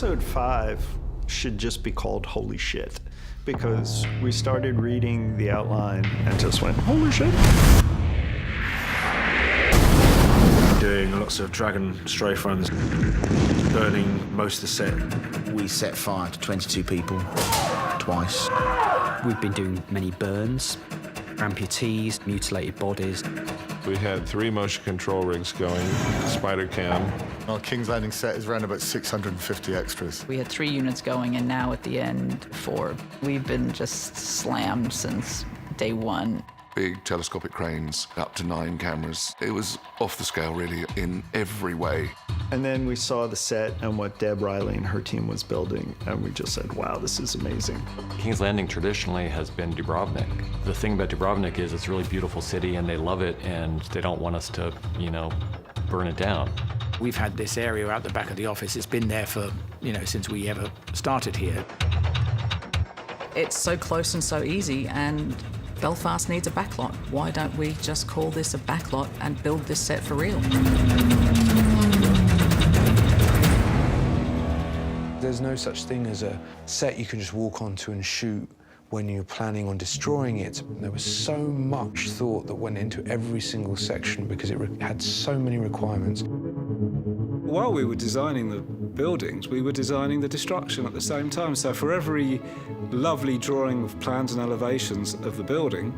Episode 5 should just be called Holy Shit, because we started reading the outline and just went, holy shit. Doing lots of dragon strafe runs, burning most of the set. We set fire to 22 people, twice. We've been doing many burns, amputees, mutilated bodies. We had 3 motion control rigs going, spider cam. Our King's Landing set is around about 650 extras. We had 3 units going, and now at the end, 4. We've been just slammed since day 1. Big telescopic cranes, up to 9 cameras. It was off the scale, really, in every way. And then we saw the set and what Deb Riley and her team was building, and we just said, wow, this is amazing. King's Landing traditionally has been Dubrovnik. The thing about Dubrovnik is it's a really beautiful city, and they love it, and they don't want us to, burn it down. We've had this area out the back of the office. It's been there for, since we ever started here. It's so close and so easy, and Belfast needs a backlot. Why don't we just call this a backlot and build this set for real? There's no such thing as a set you can just walk onto and shoot when you're planning on destroying it. There was so much thought that went into every single section because it had so many requirements. While we were designing the buildings, we were designing the destruction at the same time. So for every lovely drawing of plans and elevations of the building,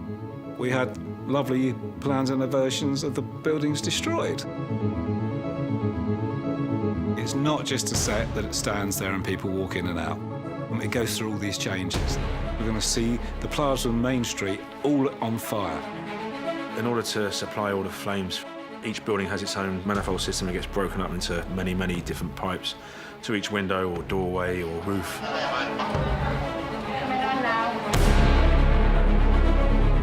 we had lovely plans and elevations of the buildings destroyed. It's not just a set that it stands there and people walk in and out. It goes through all these changes. We're going to see the plaza on Main Street all on fire. In order to supply all the flames, each building has its own manifold system. It gets broken up into many, many different pipes to each window or doorway or roof.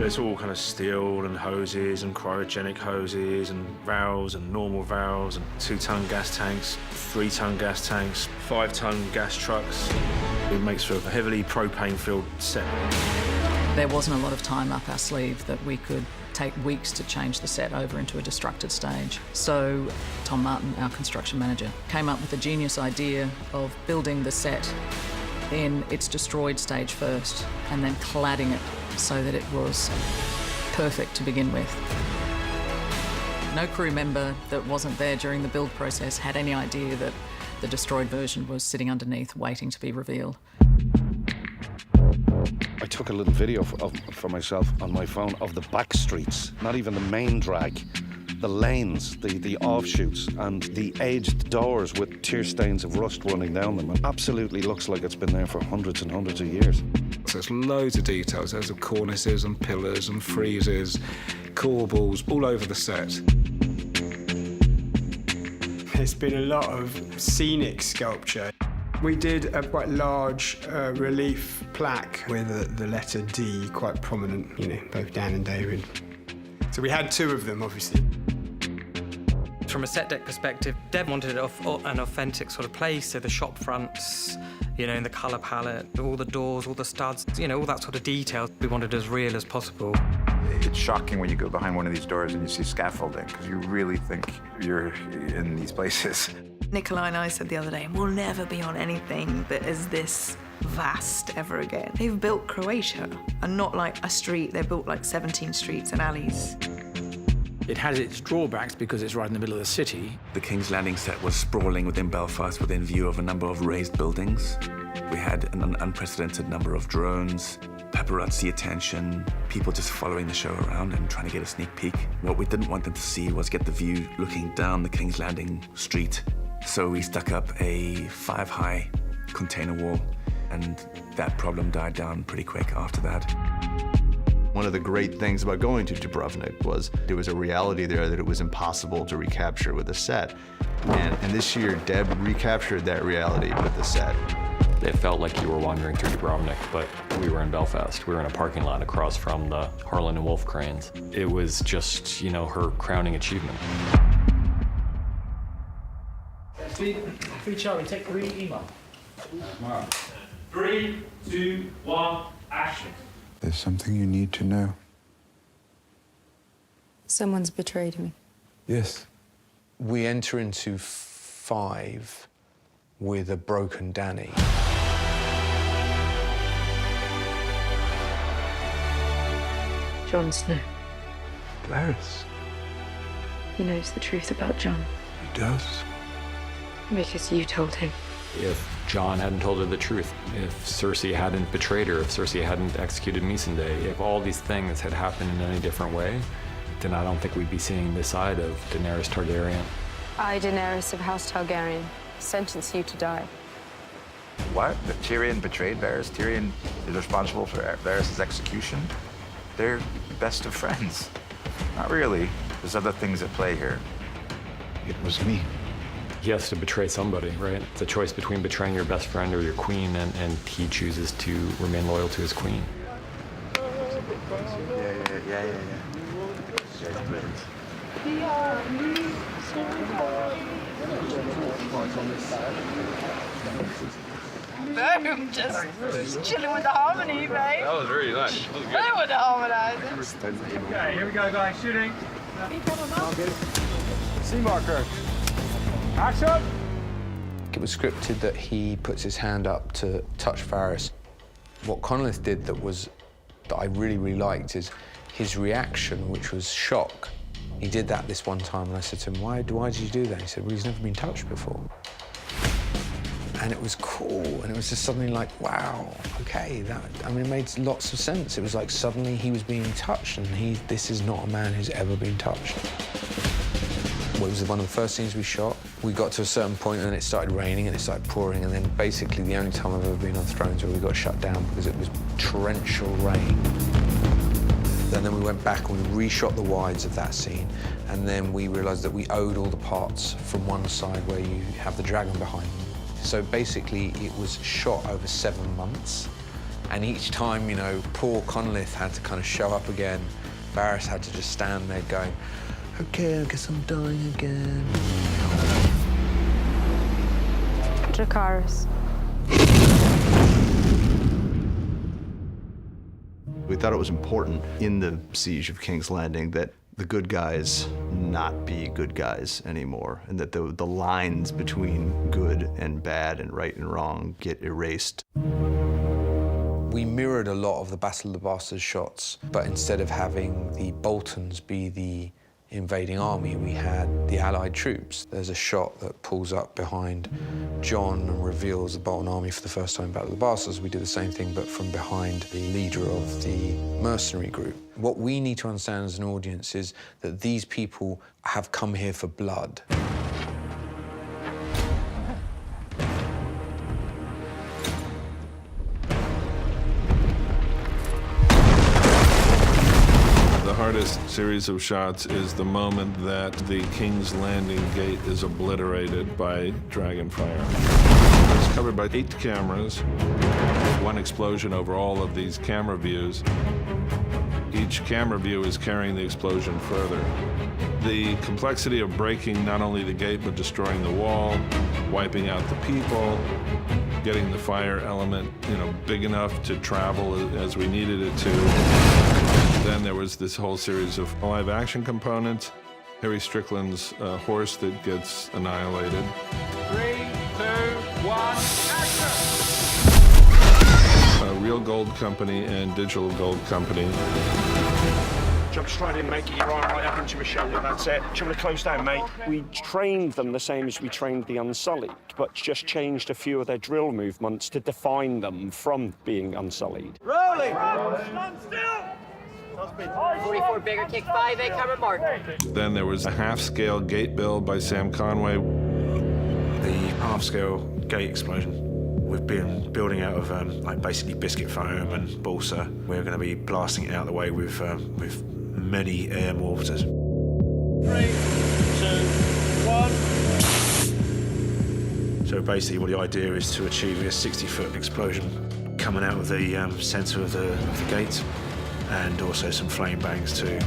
It's all kind of steel and hoses and cryogenic hoses and valves and normal valves and 2-ton gas tanks, 3-ton gas tanks, 5-ton gas trucks. It makes for a heavily propane-filled set. There wasn't a lot of time up our sleeve that we could take weeks to change the set over into a destructed stage. So Tom Martin, our construction manager, came up with the genius idea of building the set in its destroyed stage first and then cladding it so that it was perfect to begin with. No crew member that wasn't there during the build process had any idea that the destroyed version was sitting underneath waiting to be revealed. I took a little video for myself on my phone of the back streets, not even the main drag, the lanes, the offshoots, and the aged doors with tear stains of rust running down them. It absolutely looks like it's been there for hundreds and hundreds of years. So there's loads of details. There's cornices and pillars and friezes, corbels all over the set. There's been a lot of scenic sculpture. We did a quite large relief plaque with the letter D quite prominent, both Dan and David. So we had 2 of them, obviously. From a set deck perspective, Deb wanted an authentic sort of place, so the shop fronts, in the colour palette, all the doors, all the studs, all that sort of detail. We wanted as real as possible. It's shocking when you go behind one of these doors and you see scaffolding, because you really think you're in these places. Nicola and I said the other day, we'll never be on anything that is this vast ever again. They've built Croatia, and not like a street, they've built like 17 streets and alleys. It has its drawbacks because it's right in the middle of the city. The King's Landing set was sprawling within Belfast within view of a number of raised buildings. We had an unprecedented number of drones, paparazzi attention, people just following the show around and trying to get a sneak peek. What we didn't want them to see was get the view looking down the King's Landing street. So we stuck up a 5-high container wall, and that problem died down pretty quick after that. One of the great things about going to Dubrovnik was there was a reality there that it was impossible to recapture with a set. And this year, Deb recaptured that reality with the set. It felt like you were wandering through Dubrovnik, but we were in Belfast. We were in a parking lot across from the Harlan and Wolff cranes. It was just, her crowning achievement. Free Charlie, take 3 email. 3, 2, 1, action. There's something you need to know. Someone's betrayed me. Yes. We enter into 5 with a broken Dany. Jon Snow. Varys. He knows the truth about Jon. He does. Because you told him. If Jon hadn't told her the truth, if Cersei hadn't betrayed her, if Cersei hadn't executed Missandei, if all these things had happened in any different way, then I don't think we'd be seeing this side of Daenerys Targaryen. I, Daenerys of House Targaryen, sentence you to die. What? That Tyrion betrayed Varys? Tyrion is responsible for Varys' execution? They're best of friends. Not really. There's other things at play here. It was me. He has to betray somebody, right? It's a choice between betraying your best friend or your queen, and he chooses to remain loyal to his queen. Yeah. Boom, just chilling with the harmony, mate. That was very nice. That was good. They were the harmonizing. Okay, here we go, guys. Shooting. Sea marker. Action! It was scripted that he puts his hand up to touch Varys. What Connolith did that I really liked is his reaction, which was shock. He did that this one time, and I said to him, why did you do that? He said, well, he's never been touched before. And it was cool, and it was just suddenly like, wow, okay, it made lots of sense. It was like suddenly he was being touched, and this is not a man who's ever been touched. Well, it was one of the first scenes we shot. We got to a certain point, and then it started raining, and it started pouring, and then basically the only time I've ever been on Thrones where we got shut down because it was torrential rain. And then we went back and we reshot the wides of that scene, and then we realized that we owed all the parts from one side where you have the dragon behind you. So basically, it was shot over 7 months, and each time, poor Connolith had to kind of show up again. Varys had to just stand there going, okay, I guess I'm dying again. Dracarys. We thought it was important in the Siege of King's Landing that the good guys not be good guys anymore, and that the lines between good and bad and right and wrong get erased. We mirrored a lot of the Battle of the Bastards shots, but instead of having the Boltons be the invading army, we had the Allied troops. There's a shot that pulls up behind Jon and reveals the Bolton army for the first time in Battle of the Bastards. We do the same thing, but from behind the leader of the mercenary group. What we need to understand as an audience is that these people have come here for blood. The hardest series of shots is the moment that the King's Landing gate is obliterated by dragon fire. It's covered by 8 cameras, one explosion over all of these camera views. Each camera view is carrying the explosion further. The complexity of breaking not only the gate, but destroying the wall, wiping out the people, getting the fire element, big enough to travel as we needed it to. Then there was this whole series of live action components. Harry Strickland's horse that gets annihilated. 3, 2, 1, action! A Real Gold Company and Digital Gold Company. Jump straight in, mate. Get your arm right up into your shoulder. That's it. Do you want to close down, mate? We trained them the same as we trained the Unsullied, but just changed a few of their drill movements to define them from being Unsullied. Rolling! Stand still! 44 bigger kick 5A cover mark. Then there was a half-scale gate build by Sam Conway. The half-scale gate explosion. We've been building out of basically biscuit foam and balsa. We're going to be blasting it out of the way with many air mortars. 3, 2, 1. So basically, what the idea is to achieve a 60-foot explosion coming out of the centre of the gate, and also some flame bangs too.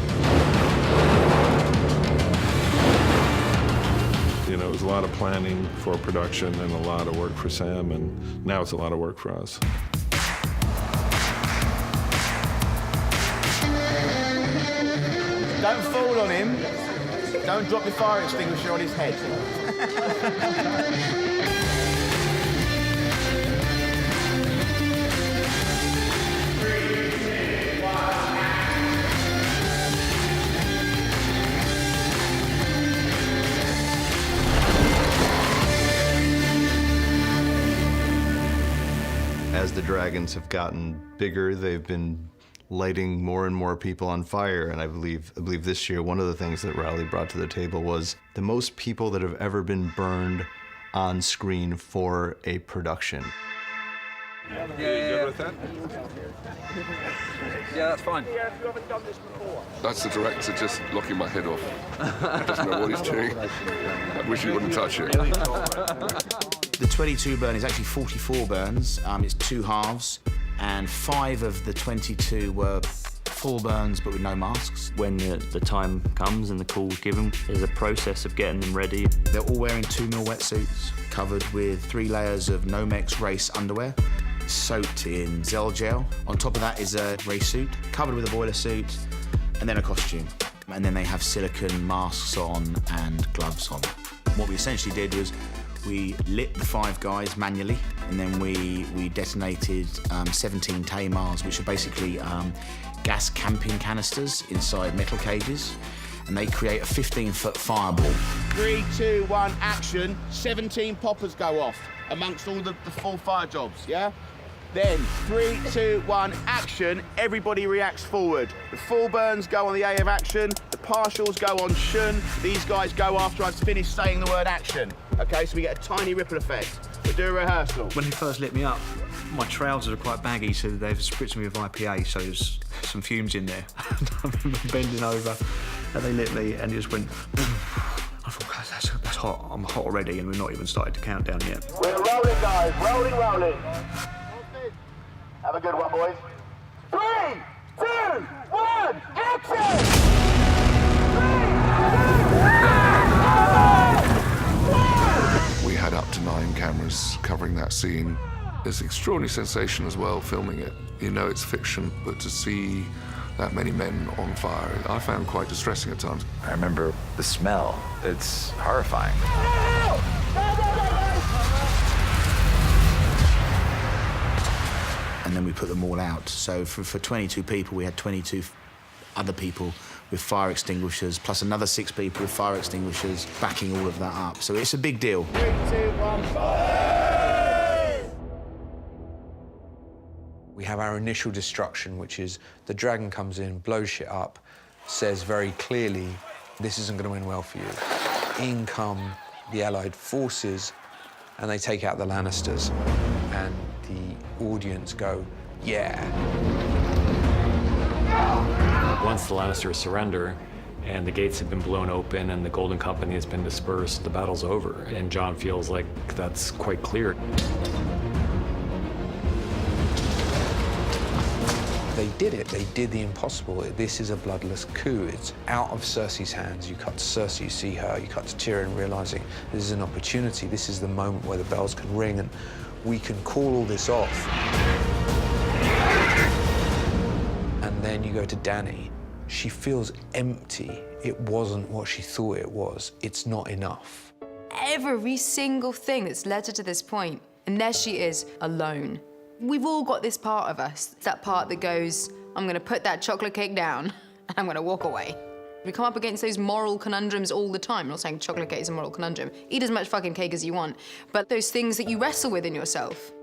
It was a lot of planning for production and a lot of work for Sam, and now it's a lot of work for us. Don't fall on him. Don't drop the fire extinguisher on his head. as the dragons have gotten bigger, they've been lighting more and more people on fire. And I believe this year, one of the things that Rowley brought to the table was the most people that have ever been burned on screen for a production. Yeah. You good with that? Yeah, that's fine. That's the director just locking my head off. He doesn't know what he's doing. I wish he wouldn't touch it. The 22 burn is actually 44 burns. It's 2 halves, and 5 of the 22 were full burns but with no masks. When the time comes and the call's given, there's a process of getting them ready. They're all wearing 2mm wetsuits, covered with 3 layers of Nomex race underwear, soaked in Zell gel. On top of that is a race suit, covered with a boiler suit, and then a costume. And then they have silicone masks on and gloves on. What we essentially did was we lit the 5 guys manually, and then we detonated 17 Tamars, which are basically gas camping canisters inside metal cages, and they create a 15-foot fireball. 3, 2, 1, action. 17 poppers go off amongst all the full fire jobs, yeah? Then 3, 2, 1, action. Everybody reacts forward. The full burns go on the A of action. The partials go on shun. These guys go after I've finished saying the word action. Okay, so we get a tiny ripple effect. We'll do a rehearsal. When he first lit me up, my trousers are quite baggy, so they've spritzed me with IPA, so there's some fumes in there. I remember bending over, and they lit me, and it just went. I thought, God, that's hot. I'm hot already, and we've not even started to count down yet. We're rolling, guys. Rolling. Have a good one, boys. 3, 2, 1, action! We had up to 9 cameras covering that scene. It's extraordinary sensation as well, filming it. You know it's fiction, but to see that many men on fire, I found quite distressing at times. I remember the smell. It's horrifying. And then we put them all out. So for 22 people, we had 22 other people with fire extinguishers, plus another 6 people with fire extinguishers, backing all of that up. So it's a big deal. 3, 2, 1, fire! We have our initial destruction, which is the dragon comes in, blows shit up, says very clearly, this isn't going to end well for you. In come the Allied forces, and they take out the Lannisters. And the audience go, yeah. Once the Lannisters surrender and the gates have been blown open and the Golden Company has been dispersed, the battle's over. And Jon feels like that's quite clear. They did it. They did the impossible. This is a bloodless coup. It's out of Cersei's hands. You cut to Cersei, you see her. You cut to Tyrion, realizing this is an opportunity. This is the moment where the bells can ring and we can call all this off. And then you go to Dany. She feels empty. It wasn't what she thought it was. It's not enough. Every single thing that's led her to this point, and there she is, alone. We've all got this part of us. It's that part that goes, I'm gonna put that chocolate cake down and I'm gonna walk away. We come up against those moral conundrums all the time. I'm not saying chocolate cake is a moral conundrum. Eat as much fucking cake as you want, but those things that you wrestle with in yourself.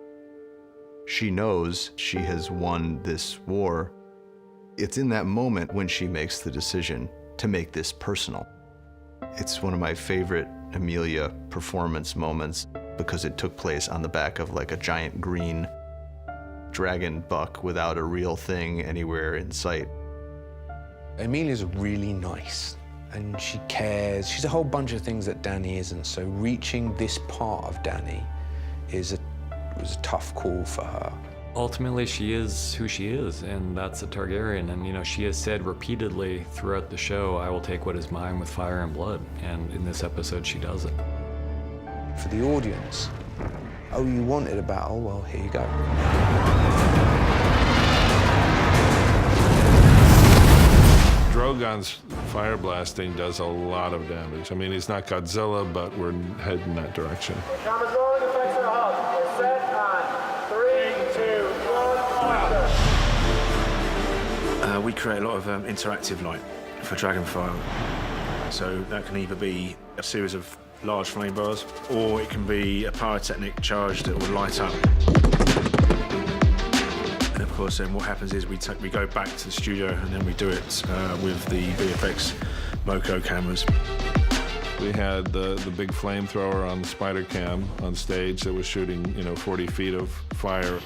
She knows she has won this war. It's in that moment when she makes the decision to make this personal. It's one of my favorite Emilia performance moments because it took place on the back of like a giant green dragon buck without a real thing anywhere in sight. Emilia's really nice and she cares. She's a whole bunch of things that Dany isn't, so reaching this part of Dany was a tough call for her. Ultimately, she is who she is, and that's a Targaryen. And, you know, she has said repeatedly throughout the show, I will take what is mine with fire and blood. And in this episode, she does it. For the audience, oh, you wanted a battle? Well, here you go. Drogon's fire blasting does a lot of damage. I mean, he's not Godzilla, but we're heading that direction. Cameras rolling, effects are hot. We're set on 3, 2, 1, fire. We create a lot of interactive light for Dragonfire. So that can either be a series of large flame bars, or it can be a pyrotechnic charge that will light up. course, then what happens is we go back to the studio and then we do it with the VFX Moco cameras. We had the big flamethrower on the spider cam on stage that was shooting, 40 feet of fire.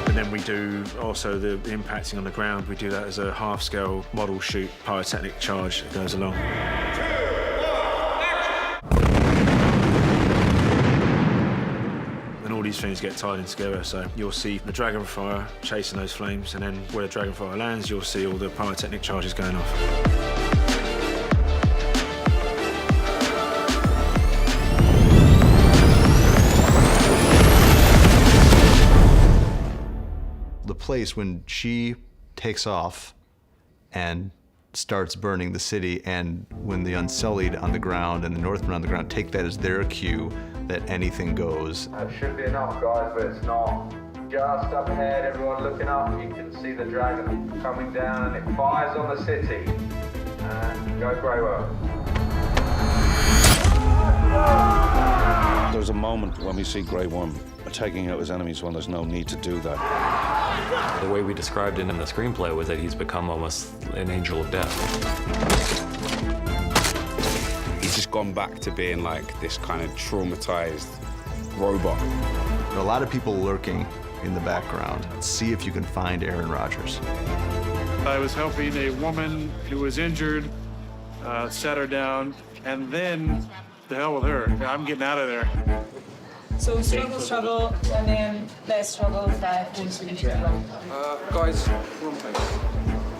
And then we do also the impacting on the ground. We do that as a half-scale model shoot, pyrotechnic charge that goes along. And all these things get tied in together, so you'll see the dragonfire chasing those flames, and then where the dragonfire lands, you'll see all the pyrotechnic charges going off. The place when she takes off and starts burning the city, and when the Unsullied on the ground and the Northmen on the ground take that as their cue that anything goes. That should be enough, guys, but it's not. Just up ahead, everyone looking up, you can see the dragon coming down, and it fires on the city. And go Grey Worm. There's a moment when we see Grey Worm taking out his enemies when there's no need to do that. The way we described it in the screenplay was that he's become almost an angel of death. He's just gone back to being like this kind of traumatized robot. There are a lot of people lurking in the background. See if you can find Aaron Rodgers. I was helping a woman who was injured, sat her down, and then the hell with her. I'm getting out of there. So struggle, and then less struggle, that and finish it. Guys, one place.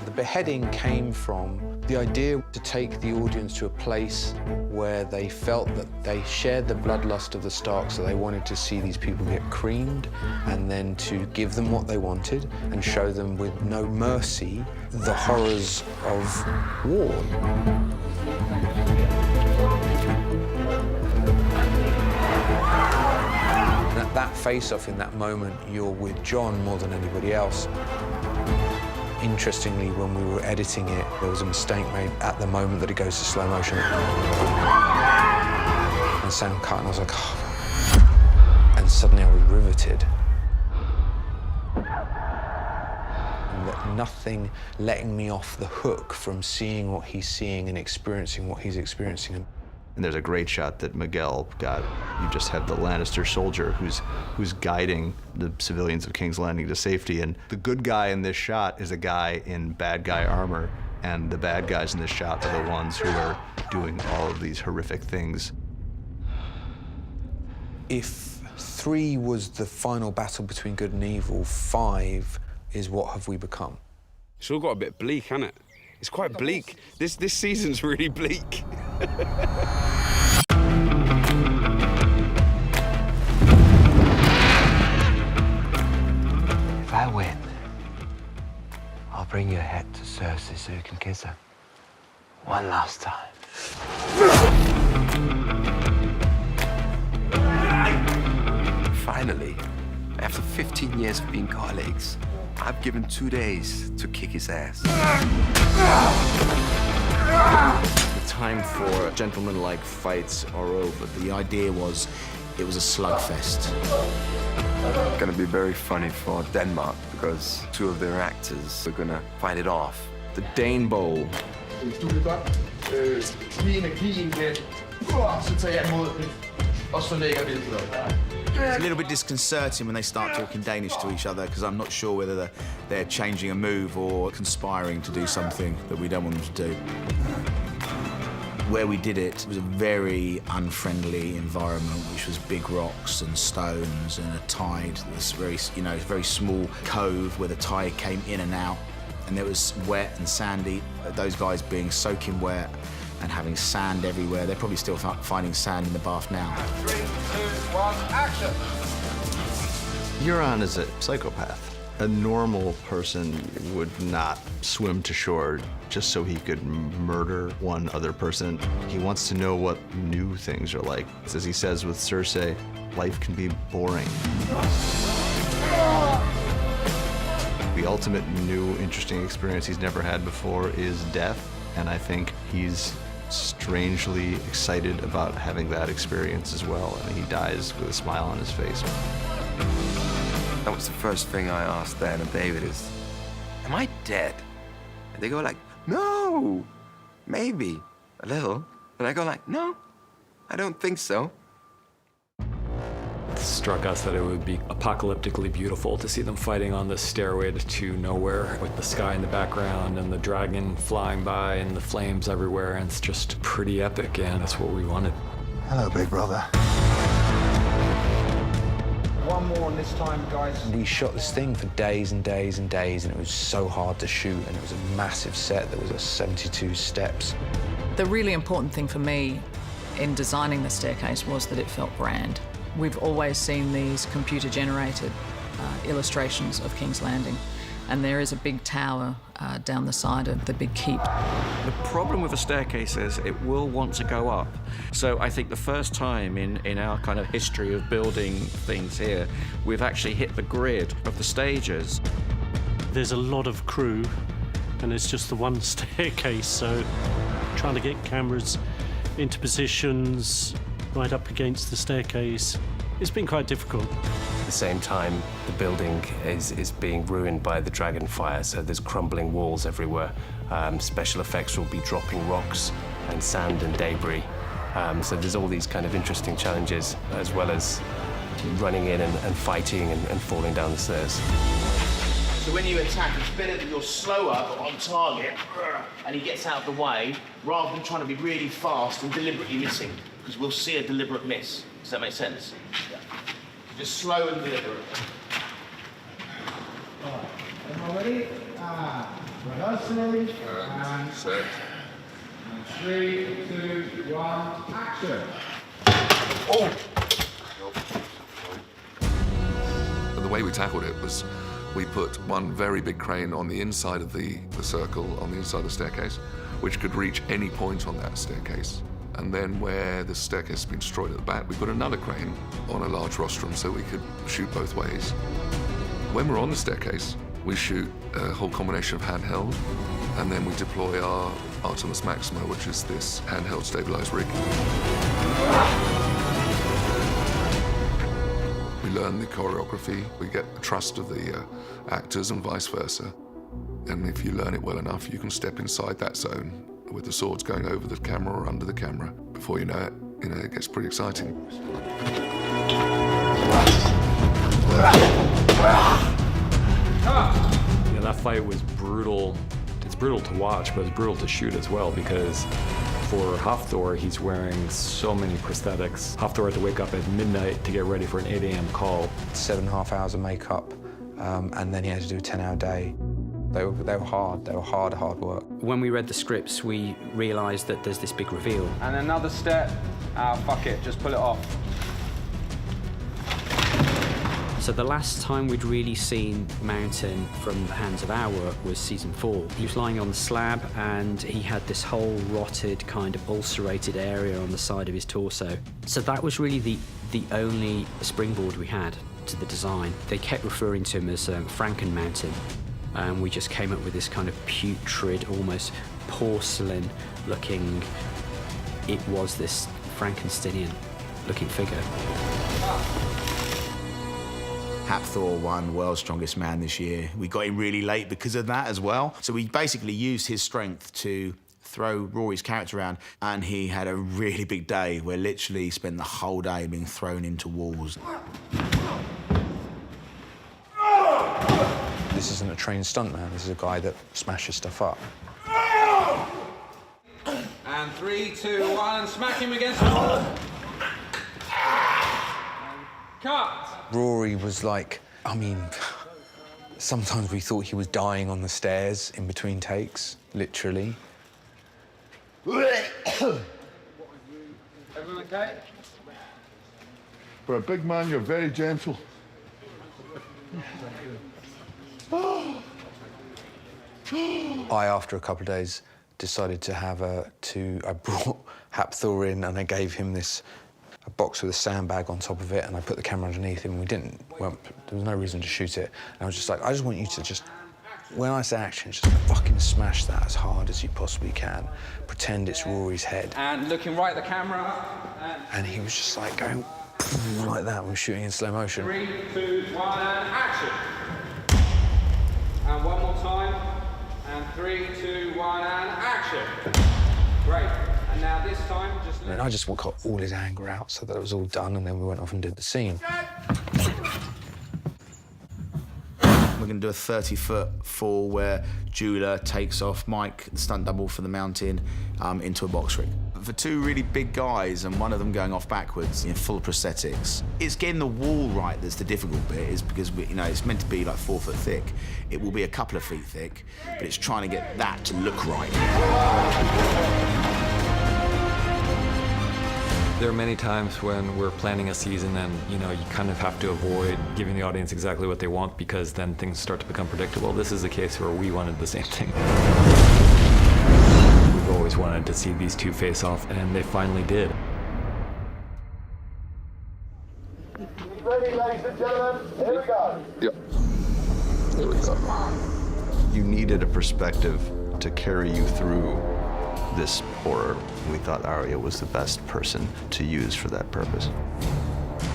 The beheading came from the idea to take the audience to a place where they felt that they shared the bloodlust of the Starks, so they wanted to see these people get creamed, and then to give them what they wanted and show them with no mercy the horrors of war. And at that face-off, in that moment, you're with John more than anybody else. Interestingly, when we were editing it, there was a mistake made at the moment that it goes to slow motion. And sound cut, and I was like, oh. And suddenly I was riveted. And that nothing letting me off the hook from seeing what he's seeing and experiencing what he's experiencing. And there's a great shot that Miguel got. You just have the Lannister soldier who's guiding the civilians of King's Landing to safety. And the good guy in this shot is a guy in bad guy armor. And the bad guys in this shot are the ones who are doing all of these horrific things. If 3 was the final battle between good and evil, 5 is what have we become. It's all got a bit bleak, hasn't it? It's quite bleak. This season's really bleak. If I win, I'll bring your head to Cersei so you can kiss her. One last time. Finally, after 15 years of being colleagues, I've given 2 days to kick his ass. The time for gentlemanlike fights are over. The idea was it was a slugfest. It's gonna be very funny for Denmark because 2 of their actors are gonna fight it off. The Dane Bowl. It's a little bit disconcerting when they start talking Danish to each other because I'm not sure whether they're changing a move or conspiring to do something that we don't want them to do. Where we did it was a very unfriendly environment, which was big rocks and stones and a tide. This very small cove where the tide came in and out, and it was wet and sandy. Those guys being soaking wet and having sand everywhere. They're probably still finding sand in the bath now. 3, 2, 1, action! Euron is a psychopath. A normal person would not swim to shore just so he could murder one other person. He wants to know what new things are like. As he says with Cersei, life can be boring. The ultimate new, interesting experience he's never had before is death, and I think he's strangely excited about having that experience as well, and he dies with a smile on his face. That was the first thing I asked Dan and David is, am I dead? And they go like, no, maybe a little. And I go like, no, I don't think so. It struck us that it would be apocalyptically beautiful to see them fighting on the stairway to nowhere with the sky in the background and the dragon flying by and the flames everywhere, and it's just pretty epic, and that's what we wanted. Hello, big brother. One more on this time, guys. We shot this thing for days and days and days, and it was so hard to shoot, and it was a massive set. There was 72 steps. The really important thing for me in designing the staircase was that it felt grand. We've always seen these computer-generated illustrations of King's Landing, and there is a big tower down the side of the big keep. The problem with a staircase is it will want to go up. So I think the first time in our kind of history of building things here, we've actually hit the grid of the stages. There's a lot of crew, and it's just the one staircase, so trying to get cameras into positions right up against the staircase, it's been quite difficult. At the same time, the building is being ruined by the dragon fire, so there's crumbling walls everywhere. Special effects will be dropping rocks and sand and debris. So there's all these kind of interesting challenges, as well as running in and fighting and falling down the stairs. So when you attack, it's better that you're slower but on target, and he gets out of the way, rather than trying to be really fast and deliberately missing, because we'll see a deliberate miss. Does that make sense? Yeah. Just slow and deliberate. All right. Am I ready? Rehearsing. And set. 3, 2, 1, action. Oh! And the way we tackled it was we put one very big crane on the inside of the circle, on the inside of the staircase, which could reach any point on that staircase. And then where the staircase has been destroyed at the back, we put another crane on a large rostrum so we could shoot both ways. When we're on the staircase, we shoot a whole combination of handheld, and then we deploy our Artemis Maxima, which is this handheld stabilized rig. We learn the choreography, we get the trust of the actors and vice versa. And if you learn it well enough, you can step inside that zone with the swords going over the camera or under the camera. Before you know, it gets pretty exciting. Yeah, that fight was brutal. It's brutal to watch, but it's brutal to shoot as well, because for Hafthor, he's wearing so many prosthetics. Hafthor had to wake up at midnight to get ready for an 8 a.m. call. 7.5 hours of makeup, and then he had to do a 10-hour day. They were hard. They were hard work. When we read the scripts, we realised that there's this big reveal. And another step. Fuck it, just pull it off. So the last time we'd really seen Mountain from the hands of our work was season 4. He was lying on the slab, and he had this whole rotted, kind of ulcerated area on the side of his torso. So that was really the only springboard we had to the design. They kept referring to him as Franken Mountain. And we just came up with this kind of putrid, almost porcelain-looking. It was this Frankensteinian-looking figure. Hafthor won World's Strongest Man this year. We got him really late because of that as well. So we basically used his strength to throw Rory's character around, and he had a really big day where literally he spent the whole day being thrown into walls. This isn't a trained stuntman. This is a guy that smashes stuff up. And 3, 2, 1, smack him against the wall. Cut. Rory was like, sometimes we thought he was dying on the stairs in between takes, literally. Everyone okay? For a big man, you're very gentle. I, after a couple of days, decided to have I brought Hafthor in, and I gave him a box with a sandbag on top of it, and I put the camera underneath him. There was no reason to shoot it. And I was just like, I just want you to just When I say action, just fucking smash that as hard as you possibly can. Pretend it's Rory's head. And looking right at the camera. And he was just like going like that when we were shooting in slow motion. 3, 2, 1, and action. And one more time. And 3, 2, 1, and action. Great. And now this time, just... And I just got all his anger out so that it was all done, and then we went off and did the scene. We're going to do a 30-foot fall where Julia takes off Mike, the stunt double for the mountain, into a box ring. For two really big guys and one of them going off backwards in full prosthetics, it's getting the wall right that's the difficult bit, is because it's meant to be like 4 foot thick. It will be a couple of feet thick, but it's trying to get that to look right. There are many times when we're planning a season and, you kind of have to avoid giving the audience exactly what they want because then things start to become predictable. This is a case where we wanted the same thing. We've always wanted to see these two face off, and they finally did. Ready, ladies and gentlemen? Here we go. Yep. Here we go. You needed a perspective to carry you through this horror. We thought Arya was the best person to use for that purpose.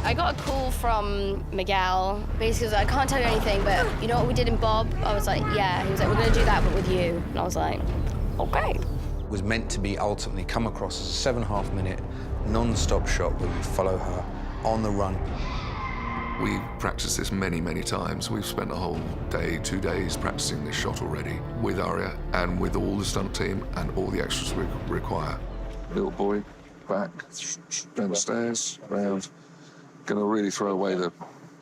I got a call from Miguel. Basically, he was like, I can't tell you anything, but you know what we did in Bob? I was like, yeah. He was like, we're going to do that, but with you. And I was like, okay. It was meant to be ultimately come across as a 7.5-minute non-stop shot where you follow her on the run. We've practiced this many, many times. We've spent a whole day, 2 days practicing this shot already with Arya and with all the stunt team and all the extras we require. Little boy, back, down the stairs, round. Gonna really throw away the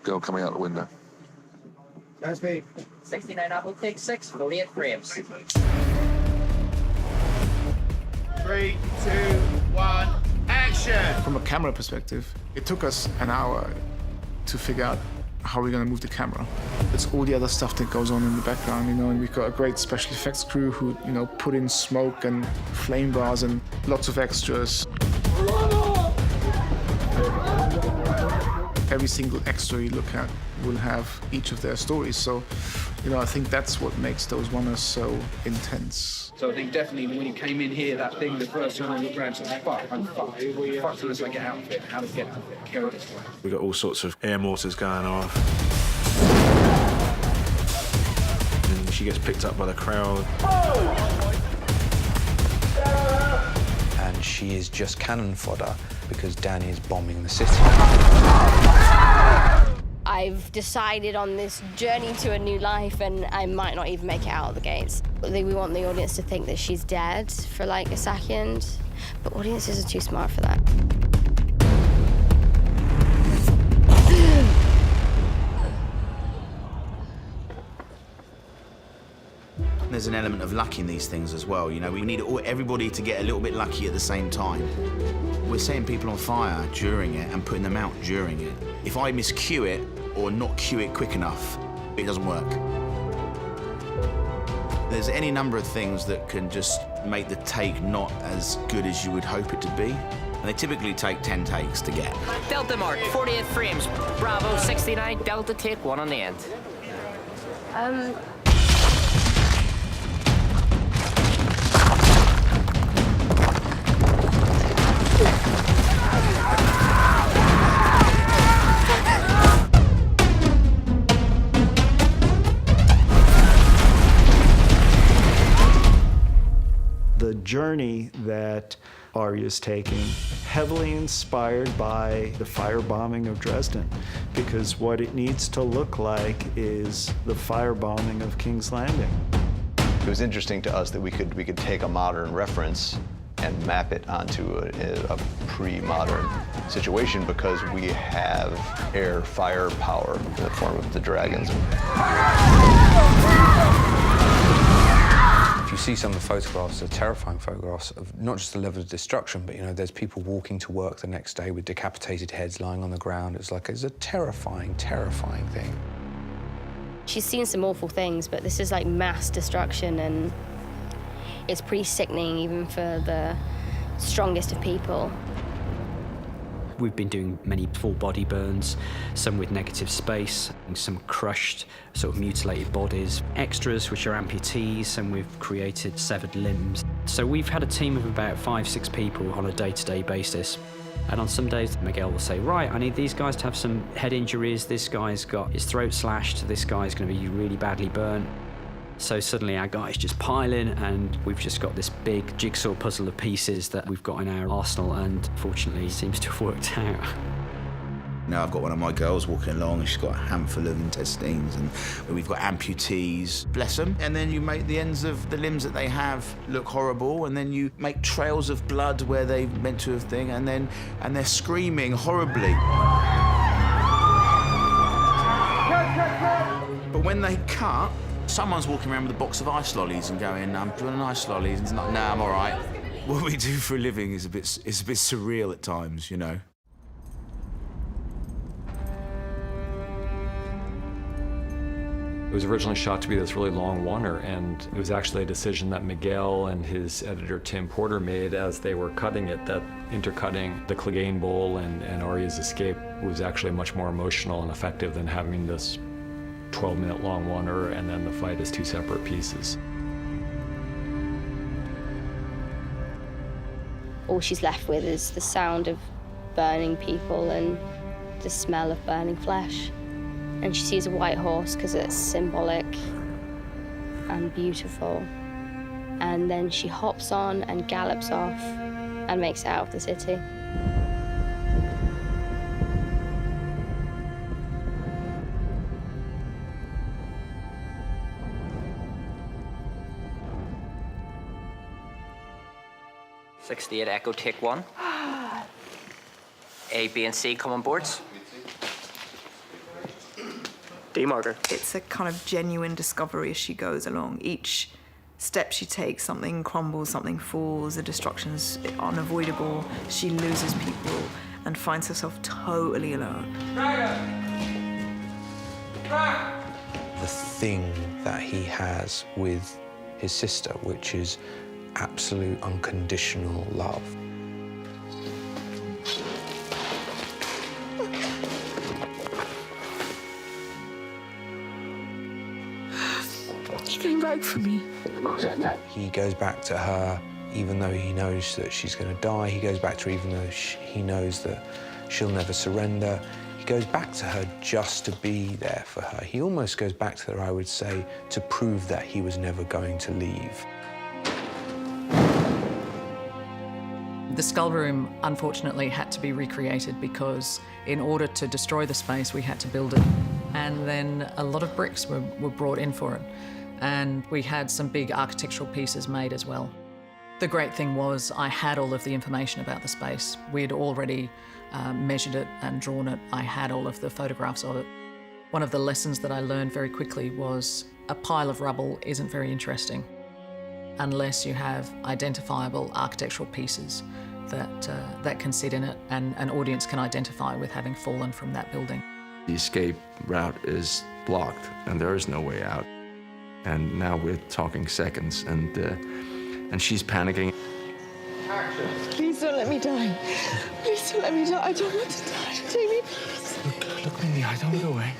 girl coming out the window. That's me. 69 Apple, take 6, 48 frames. 3, 2, 1, action! From a camera perspective, it took us an hour to figure out how we're gonna move the camera. It's all the other stuff that goes on in the background, and we've got a great special effects crew who, put in smoke and flame bars and lots of extras. Every single extra you look at will have each of their stories, so, I think that's what makes those runners so intense. So I think definitely when you came in here, that thing, the first time I looked around, I said, fuck, I'm fucked. Fuck unless I get out of it. How to get out of it? Go this way. We've got all sorts of air mortars going off. And she gets picked up by the crowd. And she is just cannon fodder because Danny is bombing the city. I've decided on this journey to a new life, and I might not even make it out of the gates. We want the audience to think that she's dead for like a second, but audiences are too smart for that. There's an element of luck in these things as well. We need everybody to get a little bit lucky at the same time. We're setting people on fire during it and putting them out during it. If I miscue it or not cue it quick enough, it doesn't work. There's any number of things that can just make the take not as good as you would hope it to be. And they typically take 10 takes to get. Delta mark, 48 frames. Bravo, 69, Delta, take 1 on the end. The journey that Arya's taking, heavily inspired by the firebombing of Dresden, because what it needs to look like is the firebombing of King's Landing. It was interesting to us that we could take a modern reference and map it onto a pre-modern situation because we have air fire power in the form of the dragons. If you see some of the photographs, they're terrifying photographs of not just the level of destruction, but there's people walking to work the next day with decapitated heads lying on the ground. It's a terrifying, terrifying thing. She's seen some awful things, but this is like mass destruction, and it's pretty sickening even for the strongest of people. We've been doing many full body burns, some with negative space, some crushed, sort of mutilated bodies, extras which are amputees, and we've created severed limbs. So we've had a team of about 5-6 people on a day-to-day basis. And on some days, Miguel will say, right, I need these guys to have some head injuries, this guy's got his throat slashed, this guy's going to be really badly burnt. So suddenly our guys just pile in, and we've just got this big jigsaw puzzle of pieces that we've got in our arsenal, and fortunately it seems to have worked out. Now I've got one of my girls walking along and she's got a handful of intestines, and we've got amputees, bless them. And then you make the ends of the limbs that they have look horrible, and then you make trails of blood where they meant to have thing, and they're screaming horribly. But when they cut, someone's walking around with a box of ice lollies and going, do you want an ice lolly? And it's like, nah, I'm all right. What we do for a living is a bit surreal at times, you know. It was originally shot to be this really long oneer, and it was actually a decision that Miguel and his editor Tim Porter made as they were cutting it, that intercutting the Clegane Bowl and Arya's escape was actually much more emotional and effective than having this 12-minute long oneer and then the fight as 2 separate pieces. All she's left with is the sound of burning people and the smell of burning flesh. And she sees a white horse because it's symbolic and beautiful. And then she hops on and gallops off and makes it out of the city. '68 Echo, take 1. A, B, and C come on boards. D-marker. It's a kind of genuine discovery as she goes along. Each step she takes, something crumbles, something falls, the destruction's unavoidable. She loses people and finds herself totally alone. The thing that he has with his sister, which is absolute unconditional love. He came back for me. He goes back to her even though he knows that she's going to die. He goes back to her even though he knows that she'll never surrender. He goes back to her just to be there for her. He almost goes back to her, I would say, to prove that he was never going to leave. The skull room, unfortunately, had to be recreated because in order to destroy the space, we had to build it. And then a lot of bricks were brought in for it. And we had some big architectural pieces made as well. The great thing was I had all of the information about the space. We had already measured it and drawn it. I had all of the photographs of it. One of the lessons that I learned very quickly was a pile of rubble isn't very interesting unless you have identifiable architectural pieces that can sit in it and an audience can identify with having fallen from that building. The escape route is blocked and there is no way out. And now we're talking seconds, and she's panicking. Please don't let me die. Please don't let me die. I don't want to die. Take me, please. Look in the eye, don't go away.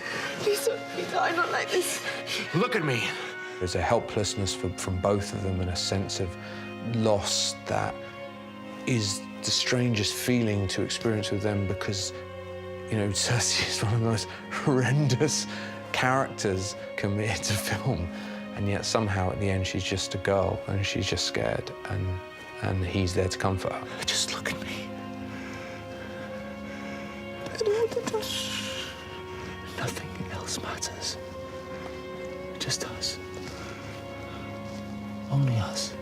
Please don't let me die, not like this. Look at me. There's a helplessness from both of them and a sense of loss that is the strangest feeling to experience with them because, you know, Cersei is one of the most horrendous characters committed to film. And yet somehow at the end she's just a girl and she's just scared and he's there to comfort her. Just look at me. I don't want to die. Nothing else matters. Just us. Only us.